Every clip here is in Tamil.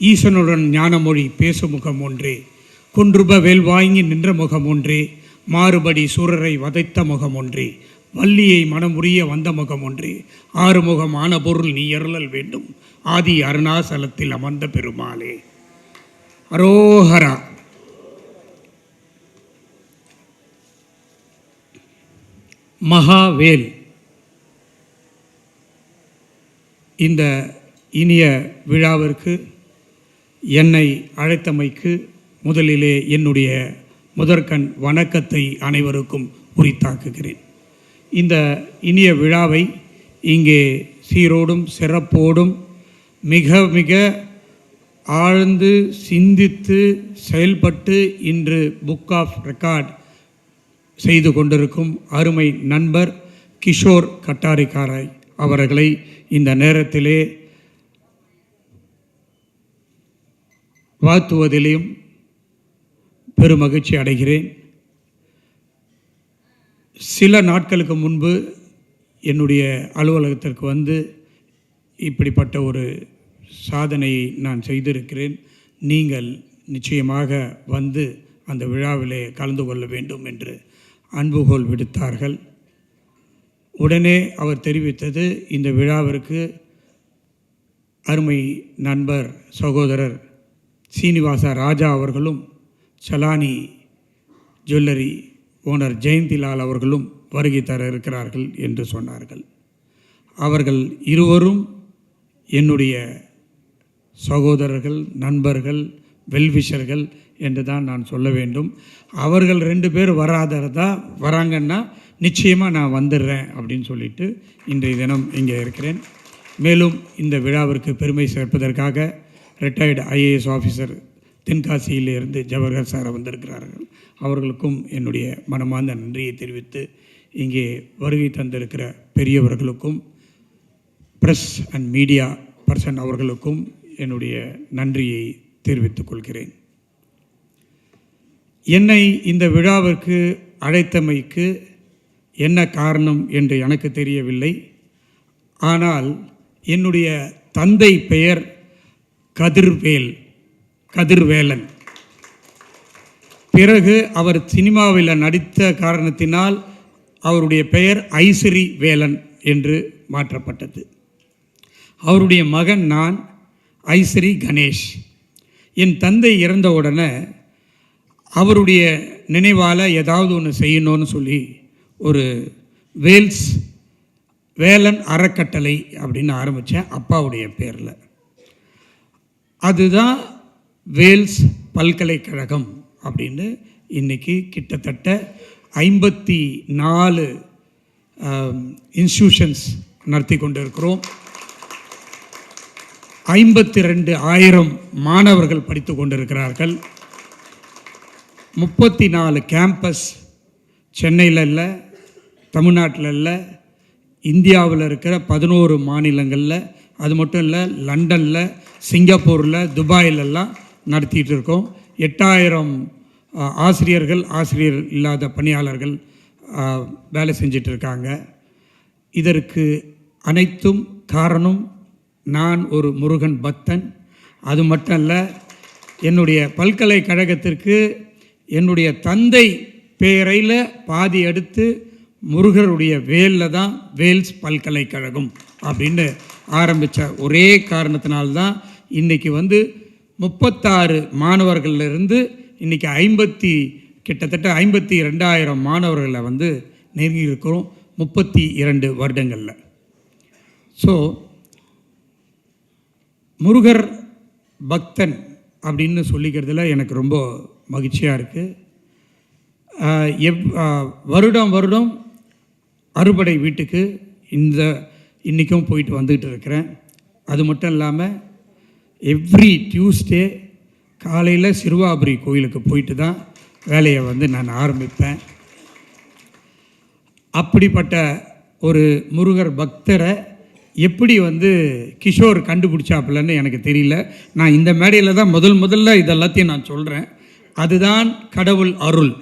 ஈசனுடன் ஞானமொழி பேசும் முகம் ஒன்றே, குன்றுப வேல் வாங்கி நின்ற முகம் ஒன்றே, மாறுபடி சூரரை வதைத்த முகம் ஒன்றே, வள்ளியை மனமுறிய வந்த முகம் ஒன்றே, ஆறுமுகம் ஆன பொருள் நீ எருளல் வேண்டும், ஆதி அருணாசலத்தில் அமர்ந்த பெருமாளே. அரோஹரா. மகாவேல். இந்த இனிய விழாவிற்கு என்னை அழைத்தமைக்கு முதலிலே என்னுடைய முதற்கண் வணக்கத்தை அனைவருக்கும் உரித்தாக்குகிறேன். இந்த இனிய விழாவை இங்கே சீரோடும் சிறப்போடும் மிக மிக ஆழ்ந்து சிந்தித்து செயல்பட்டு இன்று புக் ஆஃப் ரெக்கார்ட் செய்து கொண்டிருக்கும் அருமை நண்பர் கிஷோர் கட்டாரிக்காரை அவர்களை இந்த நேரத்திலே வாழ்த்துவதிலும் பெருமகிழ்ச்சி அடைகிறேன். சில நாட்களுக்கு முன்பு என்னுடைய அலுவலகத்திற்கு வந்து இப்படிப்பட்ட ஒரு சாதனையை நான் செய்திருக்கிறேன், நீங்கள் நிச்சயமாக வந்து அந்த விழாவிலே கலந்து கொள்ள வேண்டும் என்று அன்புகோல் விடுத்தார்கள். உடனே அவர் தெரிவித்தது, இந்த விழாவிற்கு அருமை நண்பர் சகோதரர் சீனிவாச ராஜா அவர்களும் சலானி ஜுவல்லரி ஓனர் ஜெயந்திலால் அவர்களும் வருகை தர இருக்கிறார்கள் என்று சொன்னார்கள். அவர்கள் இருவரும் என்னுடைய சகோதரர்கள், நண்பர்கள், வெல்விஷர்கள் என்று தான் நான் சொல்ல வேண்டும். அவர்கள் 2 பேர் வராததா வராங்கன்னா நிச்சயமாக நான் வந்துடுறேன் அப்படின்னு சொல்லிட்டு இன்றைய தினம் இங்கே இருக்கிறேன். மேலும் இந்த விழாவிற்கு பெருமை சேர்ப்பதற்காக ரிட்டையர்டு ஐஏஎஸ் ஆஃபீஸர் தென்காசியிலிருந்து ஜவஹர் சார் வந்திருக்கிறார்கள். அவர்களுக்கும் என்னுடைய மனமார்ந்த நன்றியை தெரிவித்து, இங்கே வருகை தந்திருக்கிற பெரியவர்களுக்கும் ப்ரெஸ் அண்ட் மீடியா பர்சன் அவர்களுக்கும் என்னுடைய நன்றியை தெரிவித்துக் கொள்கிறேன். என்னை இந்த விழாவிற்கு அழைத்தமைக்கு என்ன காரணம் என்று எனக்கு தெரியவில்லை. ஆனால் என்னுடைய தந்தை பெயர் கதிர்வேலன். பிறகு அவர் சினிமாவில் நடித்த காரணத்தினால் அவருடைய பெயர் ஐஸ்வரி வேலன் என்று மாற்றப்பட்டது. அவருடைய மகன் நான், ஐஸ்வரி கணேஷ். என் தந்தை இறந்தவுடனே அவருடைய நினைவால் ஏதாவது ஒன்று செய்யணும்னு சொல்லி ஒரு வேலன் அறக்கட்டளை அப்படின்னு ஆரம்பித்தேன் அப்பாவுடைய பேரில். அதுதான் வேல்ஸ் பல்கலைக்கழகம் அப்படின்னு இன்றைக்கி கிட்டத்தட்ட 54 இன்ஸ்டியூஷன்ஸ் நடத்தி கொண்டு இருக்கிறோம். 52,000 மாணவர்கள் படித்து கொண்டிருக்கிறார்கள். 34 கேம்பஸ் சென்னையில் இல்லை, தமிழ்நாட்டில் இல்லை, இந்தியாவில் இருக்கிற 11 மாநிலங்களில், அது மட்டும் இல்லை லண்டனில், சிங்கப்பூரில், துபாயிலெல்லாம் நடத்திட்டு இருக்கோம். 8000 ஆசிரியர் இல்லாத பணியாளர்கள் வேலை செஞ்சிட்ருக்காங்க. இதற்கு அனைத்தும் காரணம் நான் ஒரு முருகன் பக்தன். அது மட்டும் இல்லை, என்னுடைய பல்கலைக்கழகத்திற்கு என்னுடைய தந்தை பெயரில் பாதி எடுத்து முருகருடைய வேலில் தான் வேல்ஸ் பல்கலைக்கழகம் அப்படின்னு ஆரம்பித்த ஒரே காரணத்தினால்தான் இன்றைக்கி 36 மாணவர்களிலிருந்து இன்றைக்கி கிட்டத்தட்ட 52,000 மாணவர்களை நெருங்கி இருக்கிறோம் 32 வருடங்களில். ஸோ முருகர் பக்தன் அப்படின்னு சொல்லிக்கிறதுல எனக்கு ரொம்ப மகிழ்ச்சியாக இருக்குது. வருடம் அறுபடை வீட்டுக்கு இன்றைக்கும் போயிட்டு வந்துக்கிட்டு இருக்கிறேன். அது மட்டும் இல்லாமல் எவ்ரி டியூஸ்டே காலையில் சிறுவாபுரி கோயிலுக்கு போயிட்டு தான் வேலையை நான் ஆரம்பிப்பேன். அப்படிப்பட்ட ஒரு முருகர் பக்தரை எப்படி கிஷோர் கண்டுபிடிச்சாப்புலன்னு எனக்கு தெரியல. நான் இந்த மேடையில் தான் முதல்ல இதெல்லாத்தையும் நான் சொல்கிறேன். அதுதான் கடவுள் அருள்.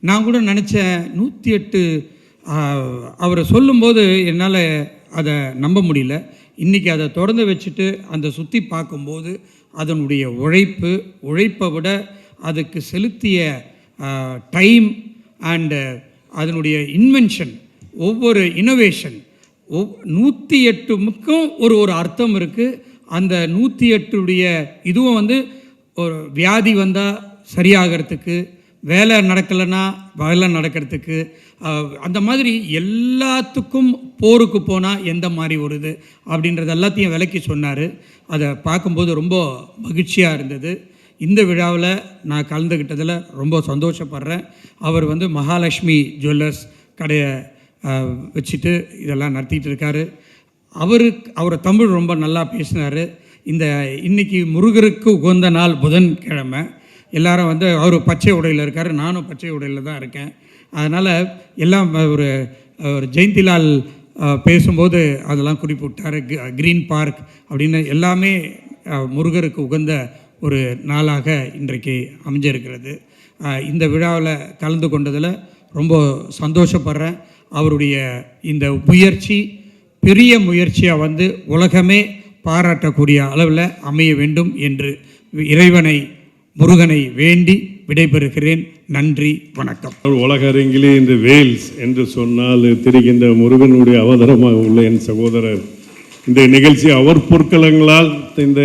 நான் கூட நினச்சேன் 108 அவரை சொல்லும்போது என்னால் அதை நம்ப முடியல. இன்றைக்கி அதை தொடர்ந்து வச்சுட்டு அந்த சுற்றி பார்க்கும்போது அதனுடைய உழைப்பை விட அதுக்கு செலுத்திய டைம் அண்டு அதனுடைய இன்வென்ஷன், ஒவ்வொரு இனோவேஷன் 108க்கும் ஒரு அர்த்தம் இருக்குது. அந்த 108உடைய இதுவும் ஒரு வியாதி வந்தால் சரியாகிறதுக்கு, வேலை நடக்கலைன்னா வேலை நடக்கிறதுக்கு, அந்த மாதிரி எல்லாத்துக்கும் போருக்கு போனால் எந்த மாதிரி வருது அப்படின்றது எல்லாத்தையும் விளக்கி சொன்னார். அதை பார்க்கும்போது ரொம்ப மகிழ்ச்சியாக இருந்தது. இந்த விழாவில் நான் கலந்துக்கிட்டதில் ரொம்ப சந்தோஷப்படுறேன். அவர் மகாலட்சுமி ஜுவல்லர்ஸ் கடையை வச்சுட்டு இதெல்லாம் நடத்திட்டு இருக்காரு. அவர் தமிழ் ரொம்ப நல்லா பேசினார். இன்னைக்கு முருகருக்கு உகந்த நாள் புதன்கிழமை. எல்லாரும் அவர் பச்சை உடையில் இருக்கார், நானும் பச்சை உடையில் தான் இருக்கேன். அதனால் எல்லாம் ஒரு ஜெயந்திலால் பேசும்போது அதெல்லாம் குறிப்பிட்டார். க்ரீன் பார்க் அப்படின்னு எல்லாமே முருகருக்கு உகந்த ஒரு நாளாக இன்றைக்கு அமைஞ்சிருக்கிறது. இந்த விழாவில் கலந்து கொண்டதில் ரொம்ப சந்தோஷப்படுறேன். அவருடைய இந்த முயற்சி பெரிய முயற்சியாக உலகமே பாராட்டக்கூடிய அளவில் அமைய வேண்டும் என்று இறைவனை முருகனை வேண்டி விடைபெறுகிறேன். நன்றி, வணக்கம். உலக அரங்கிலே இந்த வேல்ஸ் என்று சொன்னால் தெரிகின்ற முருகனுடைய அவதாரமாக உள்ள என் சகோதரர் இந்த நிகழ்ச்சி அவர் பொற்களங்களால் இந்த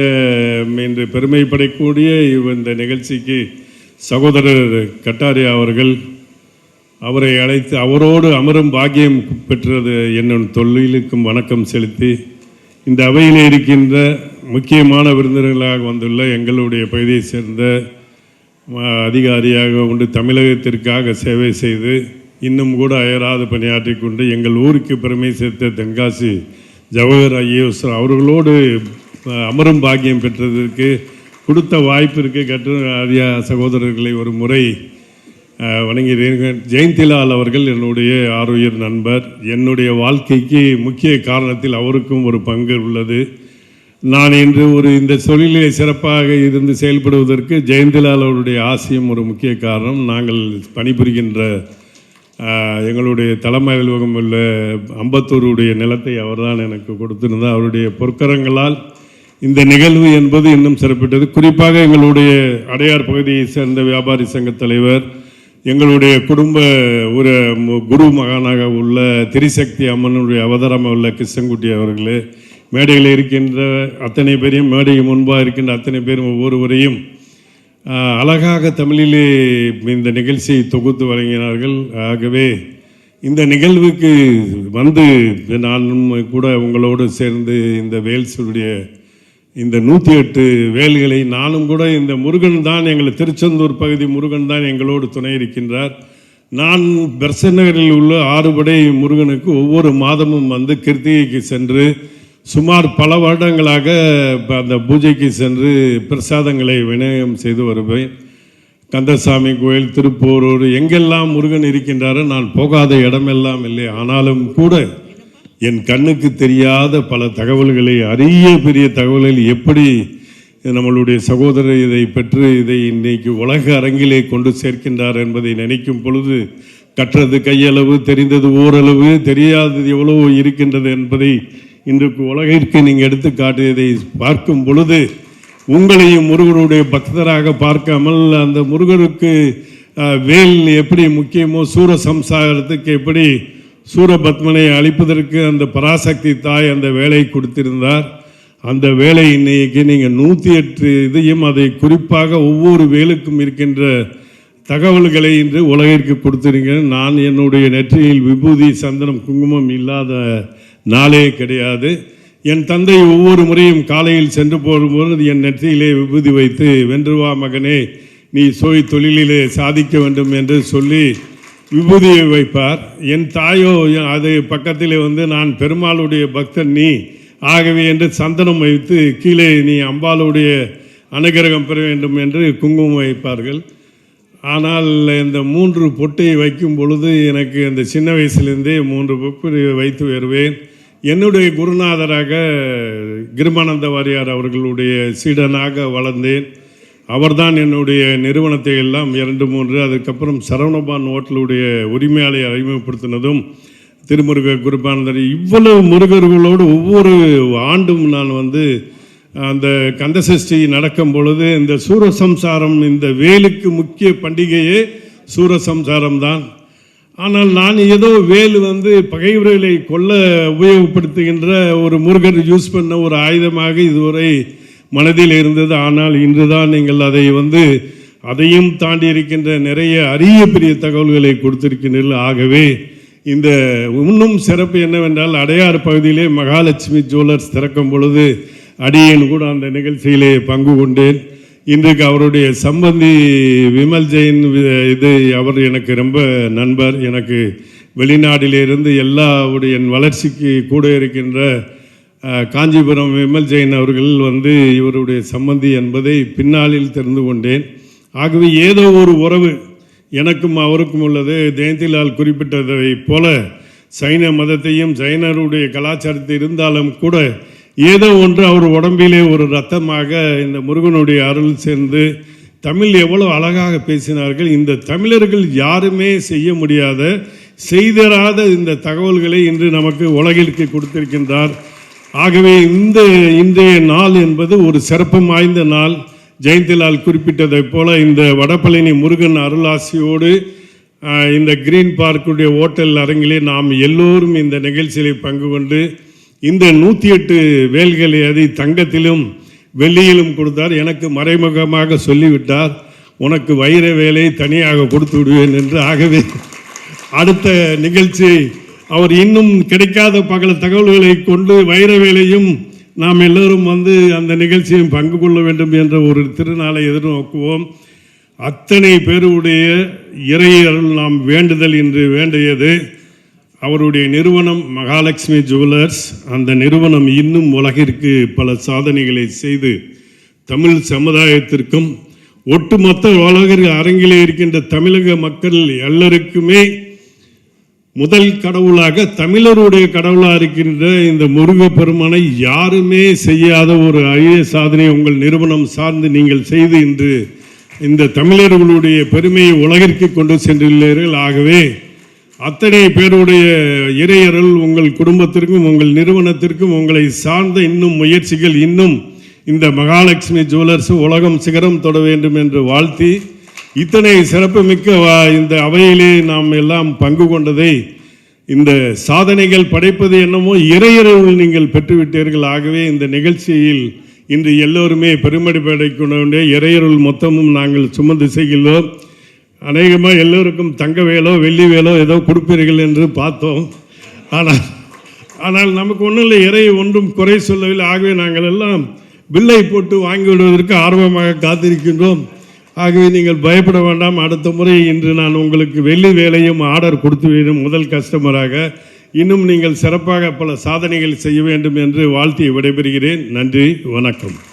பெருமைப்படக்கூடிய இந்த நிகழ்ச்சிக்கு சகோதரர் கட்டாரியா அவர்கள் அவரை அழைத்து அவரோடு அமரும் பாக்கியம் பெற்றது என்னும் தொழிலுக்கும் வணக்கம் செலுத்தி, இந்த அவையில் இருக்கின்ற முக்கியமான விருந்தினர்களாக வந்துள்ள எங்களுடைய பகுதியை சேர்ந்த அதிகாரியாக கொண்டு தமிழகத்திற்காக சேவை செய்து இன்னும் கூட அயராது பணியாற்றி கொண்டு எங்கள் ஊருக்கு பெருமை சேர்த்த தென்காசி ஜவஹர் ஐஏஎஸ் அவர்களோடு அமரும் பாக்கியம் பெற்றதற்கு கொடுத்த வாய்ப்பிற்கு கட்டாரியா சகோதரர்களை ஒரு முறை வணங்குகிறேன். ஜெயந்திலால் அவர்கள் என்னுடைய ஆரோக்கிய நண்பர். என்னுடைய வாழ்க்கைக்கு முக்கிய காரணத்தில் அவருக்கும் ஒரு பங்கு உள்ளது. நான் இன்று இந்த தொழிலை சிறப்பாக இருந்து செயல்படுவதற்கு ஜெயந்திலால் அவருடைய ஆசையும் ஒரு முக்கிய காரணம். நாங்கள் பணிபுரிகின்ற எங்களுடைய தலைமை அலுவலகம் உள்ள அம்பத்தூருடைய நிலத்தை அவர்தான் எனக்கு கொடுத்திருந்தார். அவருடைய பொற்கரங்களால் இந்த நிகழ்வு என்பது இன்னும் சிறப்பிட்டது. குறிப்பாக எங்களுடைய அடையார் பகுதியை சேர்ந்த வியாபாரி சங்க தலைவர், எங்களுடைய குடும்ப ஒரு குரு மகானாக உள்ள திரிசக்தி அம்மனுடைய அவதாரமாக உள்ள கிருஷ்ணங்குட்டி அவர்களே, மேடையில் இருக்கின்ற அத்தனை பேரையும், மேடைக்கு முன்பாக இருக்கின்ற அத்தனை பேரும் ஒவ்வொருவரையும் அழகாக தமிழிலே இந்த நிகழ்ச்சியை தொகுத்து வழங்கினார்கள். ஆகவே இந்த நிகழ்வுக்கு நானும் கூட உங்களோடு சேர்ந்து இந்த வேல்ஸுடைய இந்த 108 வேல்களை நானும் கூட இந்த முருகன் தான் எங்கள் திருச்செந்தூர் பகுதி முருகன் தான் எங்களோடு துணை இருக்கின்றார். நான் பெர்சன் நகரில் உள்ள 6 படை முருகனுக்கு ஒவ்வொரு மாதமும் கிருத்திகைக்கு சென்று சுமார் பல வருடங்களாக அந்த பூஜைக்கு சென்று பிரசாதங்களை விநியோகம் செய்து வருவேன். கந்தசாமி கோயில், திருப்போரூர், எங்கெல்லாம் முருகன் இருக்கின்றாரோ நான் போகாத இடமெல்லாம் இல்லை. ஆனாலும் கூட என் கண்ணுக்கு தெரியாத பல தகவல்களை, அரிய பெரிய தகவல்கள் எப்படி நம்மளுடைய சகோதரர் இதை பெற்று இதை இன்னைக்கு உலக அரங்கிலே கொண்டு சேர்க்கின்றார் என்பதை நினைக்கும் பொழுது கற்றது கையளவு, தெரிந்தது ஓரளவு, தெரியாதது எவ்வளவோ இருக்கின்றது என்பதை இன்றைக்கு உலகிற்கு நீங்கள் எடுத்து காட்டியதை பார்க்கும் பொழுது உங்களையும் முருகனுடைய பக்தராக பார்க்காமல் அந்த முருகருக்கு வேல் எப்படி முக்கியமோ, சூரசம்சாரத்துக்கு எப்படி சூரபத்மனை அழிப்பதற்கு அந்த பராசக்தி தாய் அந்த வேலை கொடுத்திருந்தார். அந்த வேலை இன்னைக்கு நீங்கள் 108 இதையும் அதை குறிப்பாக ஒவ்வொரு வேலுக்கும் இருக்கின்ற தகவல்களை இன்று உலகிற்கு கொடுத்துருங்க. நான் என்னுடைய நெற்றியில் விபூதி, சந்தனம், குங்குமம் இல்லாத நாளே கிடையாது. என் தந்தை ஒவ்வொரு முறையும் காலையில் சென்று போகும்போது என் நெற்றியிலே விபூதி வைத்து, வென்றுவா மகனே, நீ தொழிலிலே சாதிக்க வேண்டும் என்று சொல்லி விபூதியை வைப்பார். என் தாயோ அது பக்கத்திலே நான் பெருமாளுடைய பக்தன் நீ, ஆகவே என்று சந்தனம் வைத்து கீழே நீ அம்பாளுடைய அனுகிரகம் பெற வேண்டும் என்று குங்குமம் வைப்பார்கள். ஆனால் இந்த 3 பொட்டை வைக்கும் பொழுது எனக்கு அந்த சின்ன வயசுலேருந்தே 3 பொட்டு வைத்து வருவேன். என்னுடைய குருநாதராக கிருமானந்த வாரியார் அவர்களுடைய சீடனாக வளர்ந்தேன். அவர்தான் என்னுடைய நிறுவனத்தை எல்லாம் 2-3 அதுக்கப்புறம் சரவணபான் ஹோட்டலுடைய உரிமையாளரை அறிமுகப்படுத்தினதும் திருமுருக குருபானந்தர். இவ்வளவு முருகர்களோடு ஒவ்வொரு ஆண்டும் நான் அந்த கந்தசஷ்டி நடக்கும் பொழுது இந்த சூரசம்சாரம், இந்த வேலுக்கு முக்கிய பண்டிகையே சூரசம்சாரம் தான். ஆனால் நான் ஏதோ வேல் பகைவர்களை கொல்ல உபயோகப்படுத்துகின்ற ஒரு முருகர் யூஸ் பண்ண ஒரு ஆயுதமாக இதுவரை மனதில் இருந்தது. ஆனால் இன்றுதான் நீங்கள் அதை அதையும் தாண்டி இருக்கின்ற நிறைய அரிய பெரிய தகவல்களை கொடுத்திருக்கின்றீர்கள். ஆகவே இந்த இன்னும் சிறப்பு என்னவென்றால், அடையாறு பகுதியிலே மகாலட்சுமி ஜுவல்லர்ஸ் திறக்கும் பொழுது அடியேன் கூட அந்த நிகழ்ச்சியிலே பங்கு கொண்டேன். இன்றைக்கு அவருடைய சம்பந்தி விமல் ஜெயின், அவர் எனக்கு ரொம்ப நண்பர். எனக்கு வெளிநாட்டிலிருந்து என் வளர்ச்சிக்கு கூட இருக்கின்ற காஞ்சிபுரம் விமல் ஜெயின் அவர்கள் இவருடைய சம்பந்தி என்பதை பின்னாளில் தெரிந்து கொண்டேன். ஆகவே ஏதோ ஒரு உறவு எனக்கும் அவருக்கும் உள்ளது. ஜெயந்திலால் குறிப்பிட்டதை போல சைன மதத்தையும் சைனருடைய கலாச்சாரத்தை இருந்தாலும் கூட ஏதோ ஒன்று அவர் உடம்பிலே ஒரு ரத்தமாக இந்த முருகனுடைய அருள் சேர்ந்து தமிழ் எவ்வளோ அழகாக பேசினார்கள். இந்த தமிழர்கள் யாருமே செய்ய முடியாத, செய்தராத இந்த தகவல்களை இன்று நமக்கு உலகிற்கு கொடுத்திருக்கின்றார். ஆகவே இன்றைய நாள் என்பது ஒரு சிறப்பு வாய்ந்த நாள். ஜெயந்திலால் குறிப்பிட்டதை போல இந்த வடபழனி முருகன் அருளாசியோடு இந்த கிரீன் பார்க்குடைய ஓட்டல் அரங்கிலே நாம் எல்லோரும் இந்த நிகழ்ச்சியிலே பங்கு கொண்டு இந்த 108 வேல்களை அதை தங்கத்திலும் வெள்ளியிலும் கொடுத்தார். எனக்கு மறைமுகமாக சொல்லிவிட்டார், உனக்கு வைர வேலை தனியாக கொடுத்து விடுவேன் என்று. ஆகவே அடுத்த நிகழ்ச்சி அவர் இன்னும் கிடைக்காத பல தகவல்களை கொண்டு வைர வேலையும் நாம் எல்லோரும் அந்த நிகழ்ச்சியும் பங்கு கொள்ள வேண்டும் என்ற ஒரு திருநாளை எதிர்நோக்குவோம். அத்தனை பேருடைய இறையருள் நாம் வேண்டுதல் என்று வேண்டியது. அவருடைய நிறுவனம் மகாலட்சுமி ஜுவல்லர்ஸ், அந்த நிறுவனம் இன்னும் உலகிற்கு பல சாதனைகளை செய்து தமிழ் சமுதாயத்திற்கும் ஒட்டுமொத்த உலக அரங்கிலே இருக்கின்ற தமிழக மக்கள் எல்லாருக்குமே முதல் கடவுளாக, தமிழருடைய கடவுளாக இருக்கின்ற இந்த முருகப்பெருமானை யாருமே செய்யாத ஒரு அரிய சாதனை உங்கள் நிறுவனம் சார்ந்து நீங்கள் செய்து இன்று இந்த தமிழர்களுடைய பெருமையை உலகிற்கு கொண்டு சென்றுள்ளீர்கள். ஆகவே அத்தனை பேருடைய இறையருள் உங்கள் குடும்பத்திற்கும் உங்கள் நிறுவனத்திற்கும் உங்களை சார்ந்த இன்னும் முயற்சிகள் இன்னும் இந்த மகாலட்சுமி ஜுவல்லர்ஸ் உலகம் சிகரம் தொட வேண்டும் என்று வாழ்த்தி, இத்தனை சிறப்புமிக்க இந்த அவையிலே நாம் எல்லாம் பங்கு கொண்டதை, இந்த சாதனைகள் படைப்பது என்னமோ இறையருள் நீங்கள் பெற்றுவிட்டீர்கள். ஆகவே இந்த நிகழ்ச்சியில் இன்று எல்லோருமே பெருமடி படைக்கொண்ட இறையருள் மொத்தமும் நாங்கள் சுமந்து செய்கிறோம். அநேகமாக எல்லோருக்கும் தங்க வேலோ வெள்ளி வேலோ ஏதோ கொடுப்பீர்கள் என்று பார்த்தோம். ஆனால் நமக்கு ஒன்றும் இல்லை, இறை ஒன்றும் குறை சொல்லவில்லை. ஆகவே நாங்கள் எல்லாம் பில்லை போட்டு வாங்கி விடுவதற்கு ஆர்வமாக காத்திருக்கின்றோம். ஆகவே நீங்கள் பயப்பட வேண்டாம். அடுத்த முறை இன்று நான் உங்களுக்கு வெள்ளி வேலையும் ஆர்டர் கொடுத்து வேண்டும் முதல் கஸ்டமராக. இன்னும் நீங்கள் சிறப்பாக பல சாதனைகள் செய்ய வேண்டும் என்று வாழ்த்தி விடைபெறுகிறேன். நன்றி, வணக்கம்.